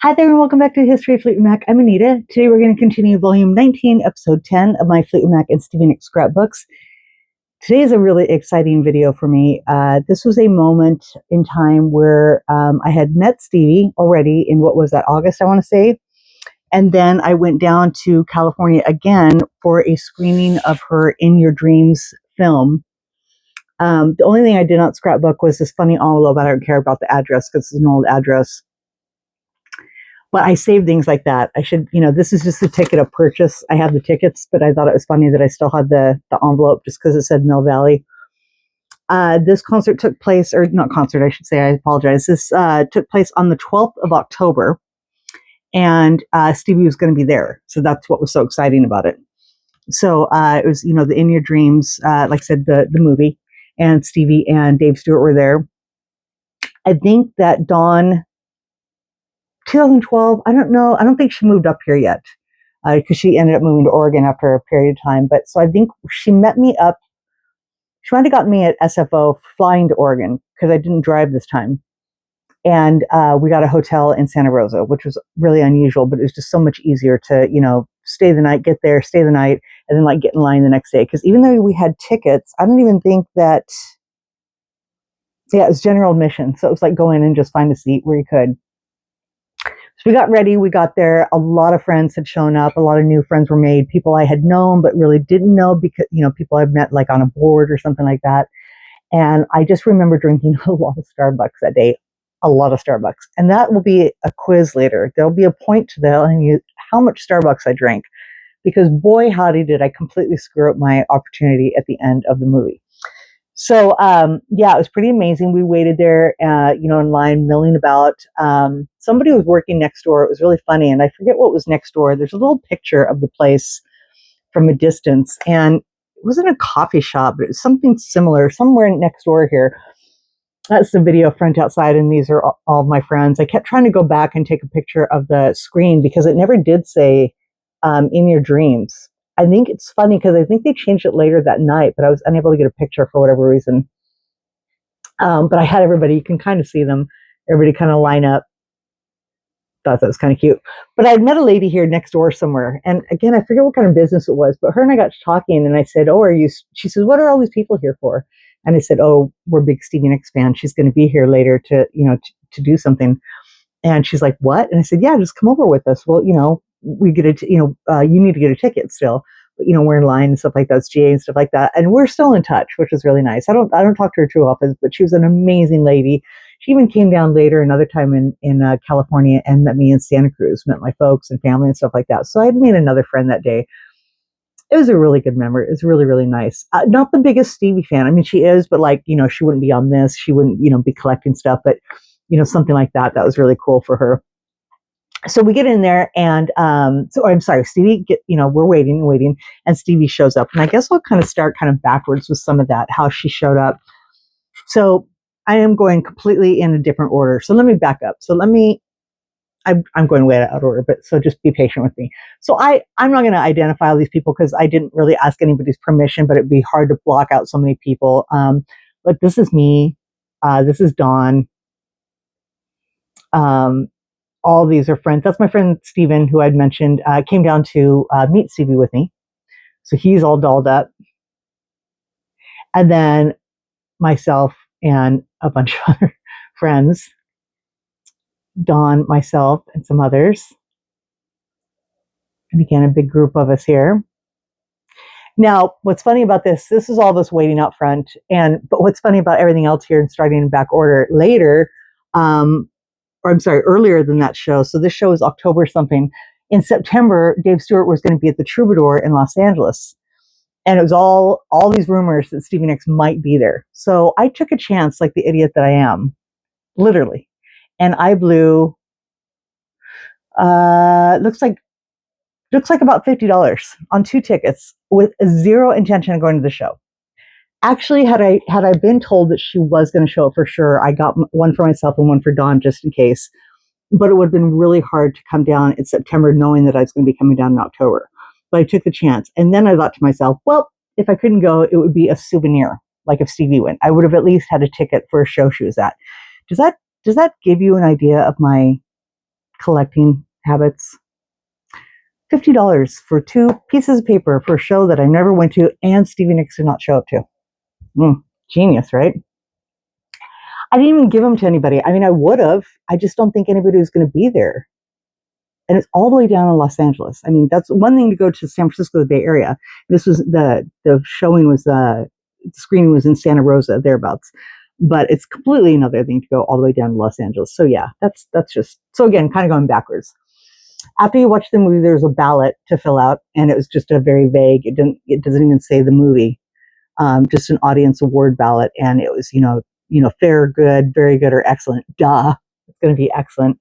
Hi there, and welcome back to the History of Fleetwood Mac. I'm Anita. Today we're going to continue Volume 19, Episode 10 of my Fleetwood Mac and Stevie Scrapbooks. Today is a really exciting video for me. This was a moment in time where I had met Stevie already in what was that, August, I want to say. And then I went down to California again for a screening of her In Your Dreams film. The only thing I did not scrapbook was this funny envelope. I don't care about the address because it's an old address. But I save things like that. I should, this is just the ticket of purchase. I have the tickets, but I thought it was funny that I still had the envelope just because it said Mill Valley. This concert took place, or not concert, I should say, I apologize. This took place on the 12th of October, and Stevie was going to be there. So that's what was so exciting about it. So it was, the In Your Dreams, like I said, the movie, and Stevie and Dave Stewart were there. I think that Dawn... 2012, I don't know. I don't think she moved up here yet because she ended up moving to Oregon after a period of time. But so I think she met me up. She might have gotten me at SFO flying to Oregon because I didn't drive this time. And we got a hotel in Santa Rosa, which was really unusual, but it was just so much easier to, stay the night, get there, stay the night, and then get in line the next day. Because even though we had tickets, I don't even think that, it was general admission. So it was like go in and just find a seat where you could. So we got ready, we got there, a lot of friends had shown up, a lot of new friends were made, people I had known but really didn't know because, people I've met like on a board or something like that. And I just remember drinking a lot of Starbucks that day, a lot of Starbucks. And that will be a quiz later. There'll be a point to telling you how much Starbucks I drank because boy, howdy, did I completely screw up my opportunity at the end of the movie. So, it was pretty amazing. We waited there, in line, milling about. Somebody was working next door. It was really funny. And I forget what was next door. There's a little picture of the place from a distance. And it wasn't a coffee shop, but it was something similar, somewhere next door here. That's the video front outside. And these are all of my friends. I kept trying to go back and take a picture of the screen because it never did say In Your Dreams. I think it's funny because I think they changed it later that night, but I was unable to get a picture for whatever reason. But I had everybody, you can kind of see them, everybody kind of line up. Thought that was kind of cute. But I'd met a lady here next door somewhere. And again, I forget what kind of business it was, but her and I got to talking and I said, she says, what are all these people here for? And I said, oh, we're big Stevie Nicks fans. She's going to be here later to do something. And she's like, what? And I said, yeah, just come over with us. Well, we get you need to get a ticket still, but we're in line and stuff like that. It's GA and stuff like that. And we're still in touch, which is really nice. I don't talk to her too often, but she was an amazing lady. She even came down later another time in California and met me in Santa Cruz, met my folks and family and stuff like that. So I'd made another friend that day. It was a really good memory. It was really, really nice. Not the biggest Stevie fan. I mean, she is, but she wouldn't be on this. She wouldn't, be collecting stuff, but something like that. That was really cool for her. So we get in there and, I'm sorry, Stevie, we're waiting, and Stevie shows up. And I guess I'll kind of start backwards with some of that, how she showed up. So I am going completely in a different order. So let me back up. I'm going way out of order, but so just be patient with me. So I'm not going to identify all these people because I didn't really ask anybody's permission, but it'd be hard to block out so many people. But this is me. This is Dawn. All these are friends. That's my friend Steven, who I'd mentioned, came down to meet Stevie with me. So he's all dolled up. And then myself and a bunch of other friends, Dawn, myself, and some others. And again, a big group of us here. Now, what's funny about this is all this waiting out front. But what's funny about everything else here and starting in back order later, earlier than that show. So this show is October something. In September, Dave Stewart was going to be at the Troubadour in Los Angeles. And it was all these rumors that Stevie Nicks might be there. So I took a chance like the idiot that I am, literally. And I blew, looks like about $50 on 2 tickets with zero intention of going to the show. Actually, had I been told that she was going to show up for sure, I got one for myself and one for Dawn just in case. But it would have been really hard to come down in September knowing that I was going to be coming down in October. But I took the chance. And then I thought to myself, well, if I couldn't go, it would be a souvenir. Like if Stevie went, I would have at least had a ticket for a show she was at. Does that give you an idea of my collecting habits. $50 for 2 pieces of paper for a show that I never went to, and Stevie Nicks did not show up to. Genius, right? I didn't even give them to anybody. I mean, I would have. I just don't think anybody was going to be there. And it's all the way down in Los Angeles. I mean, that's one thing to go to San Francisco, the Bay Area. This was the showing was the screening was in Santa Rosa, thereabouts. But it's completely another thing to go all the way down to Los Angeles. So yeah, that's just, so again, kind of going backwards. After you watch the movie, there's a ballot to fill out, and it was just a very vague. It doesn't even say the movie. Just an audience award ballot, and it was fair, good, very good, or excellent. Duh, it's going to be excellent.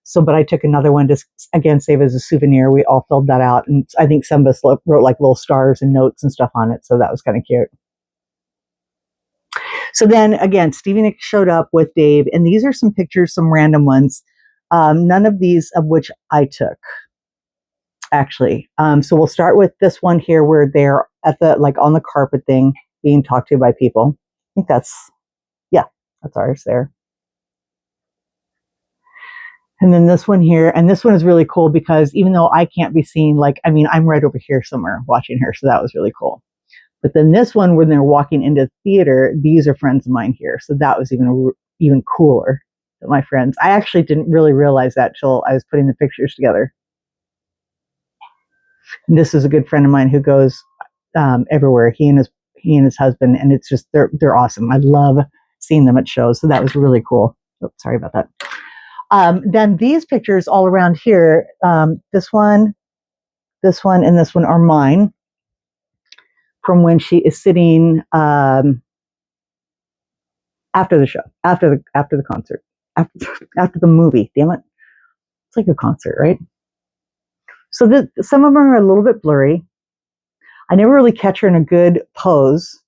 So, but I took another one to again save as a souvenir. We all filled that out, and I think some of us wrote like little stars and notes and stuff on it. So that was kind of cute. So then again, Stevie Nicks showed up with Dave, and these are some pictures, some random ones. None of these of which I took, actually. So we'll start with this one here where they're at the, like on the carpet thing, being talked to by people. I think that's ours there. And then this one here, and this one is really cool because even though I can't be seen, like, I mean, I'm right over here somewhere watching her. So that was really cool. But then this one, when they're walking into the theater, these are friends of mine here. So that was even cooler. My friends. I actually didn't really realize that till I was putting the pictures together. And this is a good friend of mine who goes everywhere. He and his husband, and it's just they're awesome. I love seeing them at shows. So that was really cool. Oops, sorry about that. Then these pictures all around here, this one, and this one are mine from when she is sitting after the show, after the concert. After the movie, damn it. It's like a concert, right? So some of them are a little bit blurry. I never really catch her in a good pose.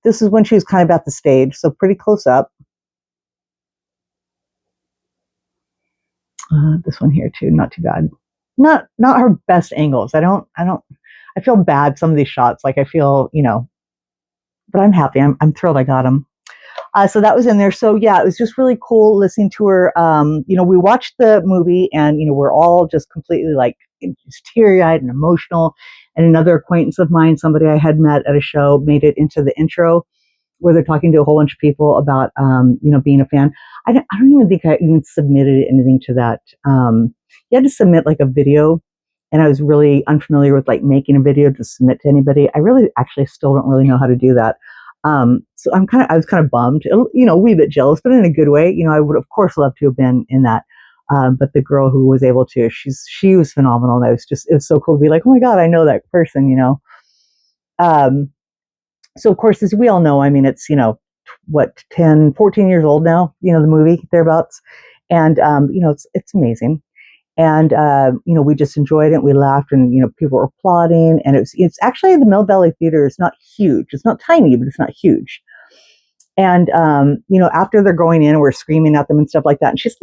This is when she was kind of at the stage, so pretty close up. This one here too, not too bad. Not her best angles. I feel bad some of these shots. Like I feel, but I'm happy. I'm thrilled I got them. So that was in there. So yeah, it was just really cool listening to her. We watched the movie, and we're all just completely like just teary-eyed and emotional. And another acquaintance of mine, somebody I had met at a show, made it into the intro where they're talking to a whole bunch of people about being a fan. I don't even think I even submitted anything to that. You had to submit like a video, and I was really unfamiliar with like making a video to submit to anybody. I really actually still don't really know how to do that. So I was kind of bummed, a wee bit jealous, but in a good way. I would of course love to have been in that. But the girl who was able to, she was phenomenal. And it was so cool to be like, oh my God, I know that person, So of course, as we all know, I mean, it's, 10, 14 years old now, the movie thereabouts. And, it's amazing. And, we just enjoyed it. We laughed, and, people were applauding, and it's actually the Mill Valley Theater is not huge. It's not tiny, but it's not huge. And, after they're going in, we're screaming at them and stuff like that. And she's,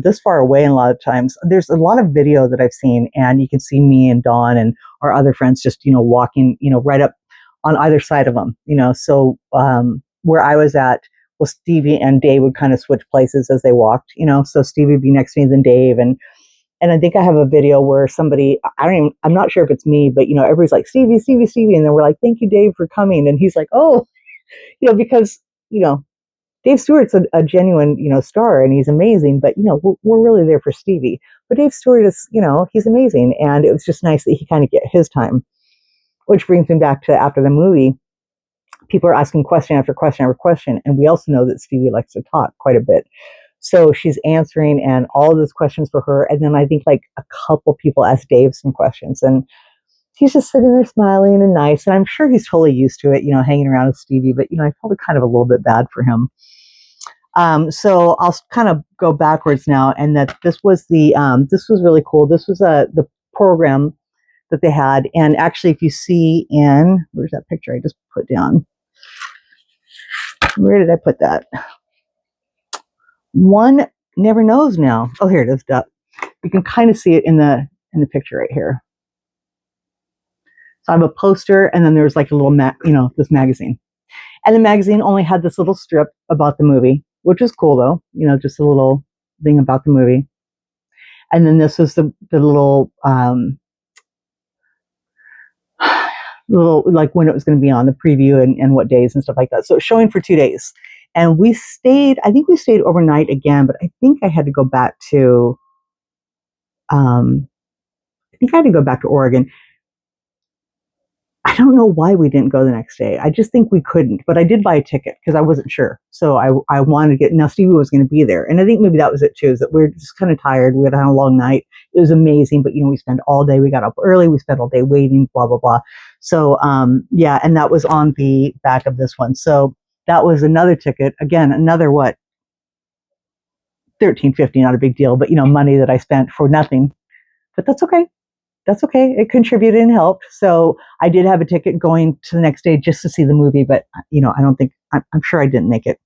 this far away. And a lot of times there's a lot of video that I've seen, and you can see me and Dawn and our other friends just, walking, right up on either side of them, so, where I was at, well, Stevie and Dave would kind of switch places as they walked, so Stevie would be next to me, then Dave. And I think I have a video where somebody, I'm not sure if it's me, but, everybody's like, Stevie, Stevie, Stevie. And then we're like, thank you, Dave, for coming. And he's like, oh, because, Dave Stewart's a genuine, star, and he's amazing, but, we're really there for Stevie. But Dave Stewart is, he's amazing. And it was just nice that he kind of get his time, which brings me back to after the movie. People are asking question after question after question. And we also know that Stevie likes to talk quite a bit. So she's answering, and all of those questions for her. And then I think like a couple people asked Dave some questions, and he's just sitting there smiling and nice. And I'm sure he's totally used to it, hanging around with Stevie, but, I felt kind of a little bit bad for him. So I'll kind of go backwards now. And that this was this was really cool. This was the program that they had. And actually, if you see where's that picture I just put down? Where did I put that? One never knows now. Oh, here it is. You can kind of see it in the picture right here. So I have a poster, and then there's like a little this magazine. And the magazine only had this little strip about the movie, which is cool though, just a little thing about the movie. And then this was the little little, like when it was going to be on, the preview, and what days and stuff like that. So it was showing for 2 days. And I think we stayed overnight again, but I think I had to go back to, I think I had to go back to Oregon. I don't know why we didn't go the next day. I just think we couldn't, but I did buy a ticket because I wasn't sure. So I wanted to get, now Stevie was going to be there. And I think maybe that was it too, is that we were just kind of tired. We had had a long night. It was amazing, but we spent all day, we got up early, we spent all day waiting, blah, blah, blah. So, yeah, and that was on the back of this one. So that was another ticket. Again, another what? $13.50, not a big deal, but money that I spent for nothing. But that's okay. That's okay. It contributed and helped. So I did have a ticket going to the next day just to see the movie, but I don't think, I'm sure I didn't make it.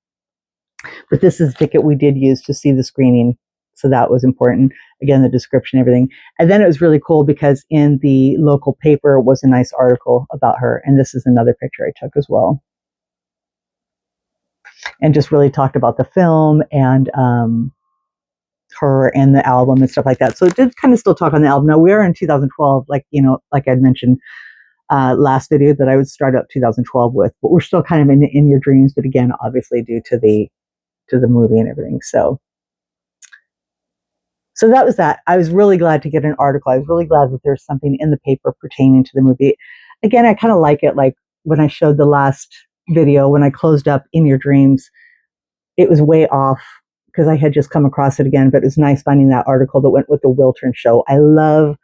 But this is a ticket we did use to see the screening. So that was important. Again, the description, everything. And then it was really cool because in the local paper was a nice article about her. And this is another picture I took as well. And just really talked about the film and her and the album and stuff like that. So it did kind of still talk on the album. Now we are in 2012, like I'd mentioned last video that I would start up 2012 with, but we're still kind of in your dreams. But again, obviously due to the movie and everything. So that was that. I was really glad to get an article. I was really glad that there's something in the paper pertaining to the movie. Again, I kind of like it. Like when I showed the last video, when I closed up In Your Dreams, it was way off because I had just come across it again, but it was nice finding that article that went with the Wiltern show. I love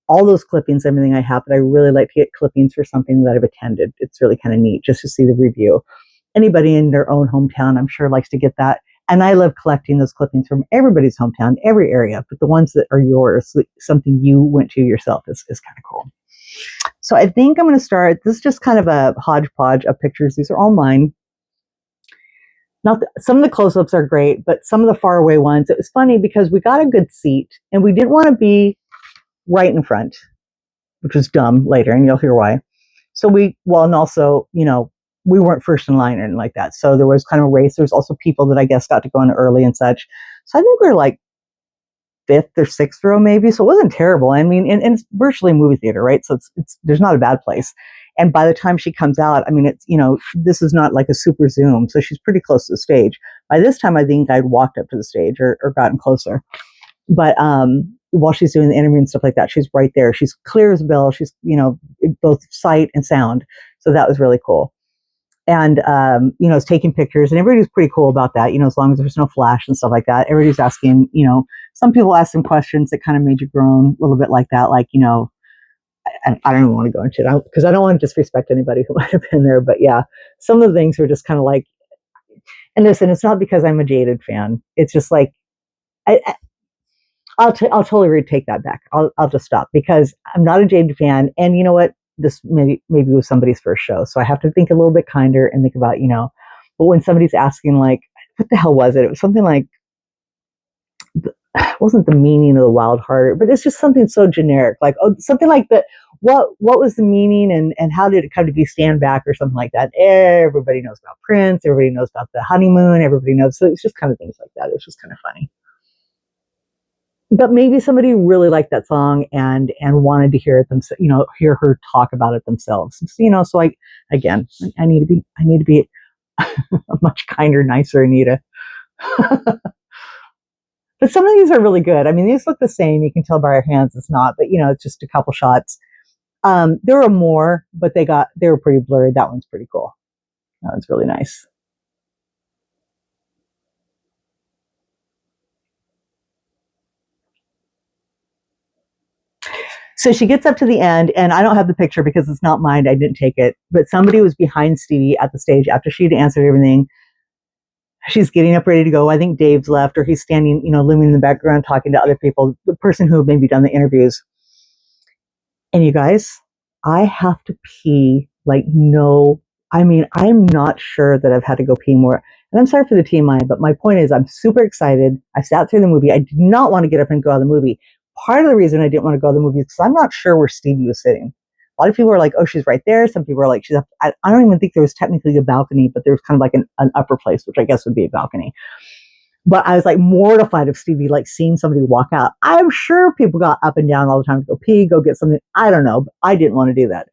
all those clippings, everything I have, but I really like to get clippings for something that I've attended. It's really kind of neat just to see the review. Anybody in their own hometown, I'm sure, likes to get that. And I love collecting those clippings from everybody's hometown, every area, but the ones that are yours, something you went to yourself, is kind of cool. So I think I'm going to start. This is just kind of a hodgepodge of pictures. These are all mine. Some of the close-ups are great, but some of the far away ones, it was funny because we got a good seat and we didn't want to be right in front, which was dumb later, and you'll hear why. So and also, we weren't first in line or anything like that. So there was kind of a race. There was also people that I guess got to go in early and such. So I think we were like 5th or 6th row maybe. So it wasn't terrible. I mean, and it's virtually a movie theater, right? So it's there's not a bad place. And by the time she comes out, I mean, it's, this is not like a super zoom. So she's pretty close to the stage. By this time, I think I'd walked up to the stage or gotten closer. But while she's doing the interview and stuff like that, she's right there. She's clear as a bell. She's, both sight and sound. So that was really cool. And, it's taking pictures, and everybody's pretty cool about that, as long as there's no flash and stuff like that. Everybody's asking, some people ask some questions that kind of made you groan a little bit like that. Like, I don't even want to go into it because I don't want to disrespect anybody who might have been there. But yeah, some of the things were just kind of like, and listen, it's not because I'm a jaded fan. It's just like, I'll totally retake that back. I'll just stop because I'm not a jaded fan. And you know what? This maybe was somebody's first show. So I have to think a little bit kinder and think about, but when somebody's asking like, what the hell was it? It was something like, it wasn't the meaning of the Wild Heart, but it's just something so generic, like, something like that. What was the meaning and how did it come to be? Stand Back or something like that. Everybody knows about Prince. Everybody knows about the honeymoon. Everybody knows. So it's just kind of things like that. It's just kind of funny. But maybe somebody really liked that song and wanted to hear it hear her talk about it themselves. So I need to be a much kinder, nicer Anita. But some of these are really good. I mean, these look the same. You can tell by our hands it's not, but it's just a couple shots. There were more, but they were pretty blurry. That one's pretty cool. That one's really nice. So she gets up to the end, and I don't have the picture because it's not mine. I didn't take it, but somebody was behind Stevie at the stage after she'd answered everything. She's getting up ready to go. I think Dave's left, or he's standing, looming in the background, talking to other people, the person who had maybe done the interviews. And you guys, I have to pee like I'm not sure that I've had to go pee more. And I'm sorry for the TMI, but my point is I'm super excited. I sat through the movie. I did not want to get up and go to the movie. Part of the reason I didn't want to go to the movie is because I'm not sure where Stevie was sitting. A lot of people are like, oh, she's right there. Some people are like, she's up. I don't even think there was technically a balcony, but there was kind of like an upper place, which I guess would be a balcony. But I was like mortified of Stevie, like seeing somebody walk out. I'm sure people got up and down all the time to go pee, go get something. I don't know, but I didn't want to do that.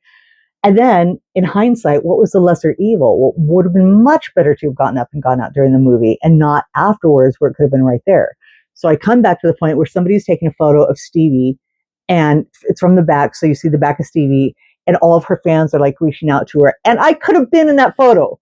And then in hindsight, what was the lesser evil? Well, it would have been much better to have gotten up and gone out during the movie and not afterwards where it could have been right there. So I come back to the point where somebody's taking a photo of Stevie and it's from the back. So you see the back of Stevie and all of her fans are like reaching out to her. And I could have been in that photo.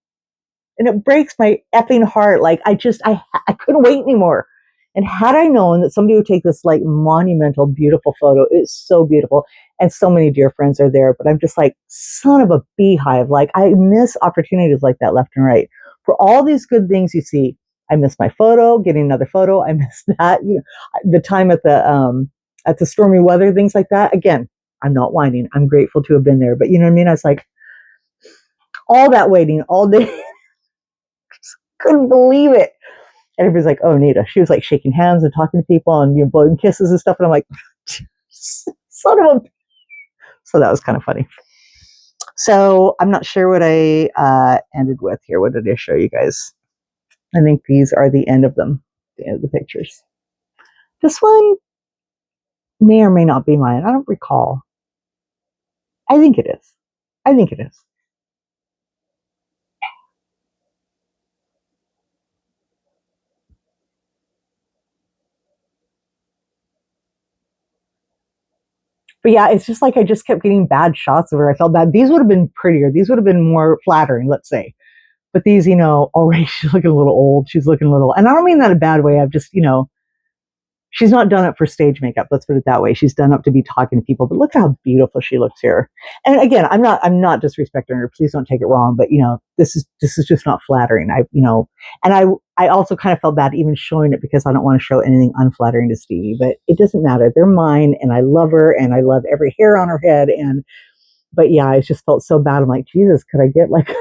And it breaks my effing heart. Like I couldn't wait anymore. And had I known that somebody would take this like monumental, beautiful photo, it's so beautiful. And so many dear friends are there, but I'm just like, son of a beehive. Like I miss opportunities like that left and right. For all these good things you see, I miss my photo, getting another photo. I miss that. You know, the time at the stormy weather, things like that. Again, I'm not whining. I'm grateful to have been there. But you know what I mean? I was like, all that waiting all day. Couldn't believe it. And everybody's like, oh, Nita. She was like shaking hands and talking to people and, you know, blowing kisses and stuff. And I'm like, son of a. So that was kind of funny. So I'm not sure what I ended with here. What did I show you guys? I think these are the end of them, the end of the pictures. This one may or may not be mine. I don't recall. I think it is. I think it is. But yeah, it's just like I just kept getting bad shots of her. I felt bad. These would have been prettier. These would have been more flattering, let's say. But these, you know, already she's looking a little old. She's looking a little, and I don't mean that in a bad way. I've just, you know, she's not done it for stage makeup. Let's put it that way. She's done up to be talking to people. But look how beautiful she looks here. And again, I'm not disrespecting her. Please don't take it wrong. But you know, this is just not flattering. You know, and I also kind of felt bad even showing it because I don't want to show anything unflattering to Stevie. But it doesn't matter. They're mine, and I love her, and I love every hair on her head. And but yeah, I just felt so bad. I'm like, Jesus, could I get like.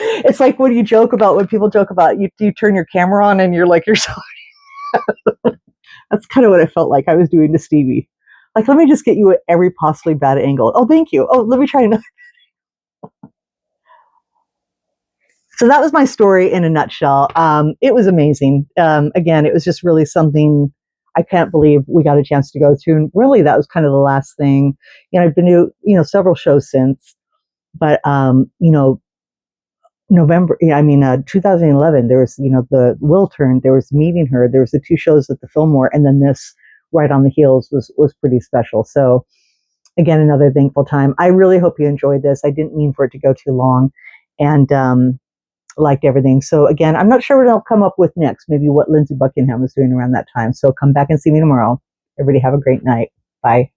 It's like when you joke about when people joke about you turn your camera on and you're like you're so. That's kind of what I felt like I was doing to Stevie. Like, let me just get you at every possibly bad angle. Oh, thank you. Oh, let me try another. So that was my story in a nutshell. It was amazing. Again, it was just really something I can't believe we got a chance to go to. And really, that was kind of the last thing. You know, I've been to, you know, several shows since, but, you know, November, I mean, 2011, there was, you know, the Will Turn, there was Meeting Her, there was the two shows at the Fillmore, and then this right on the heels was pretty special. So again, another thankful time. I really hope you enjoyed this. I didn't mean for it to go too long, and liked everything. So again, I'm not sure what I'll come up with next, maybe what Lindsey Buckingham was doing around that time. So come back and see me tomorrow. Everybody have a great night. Bye.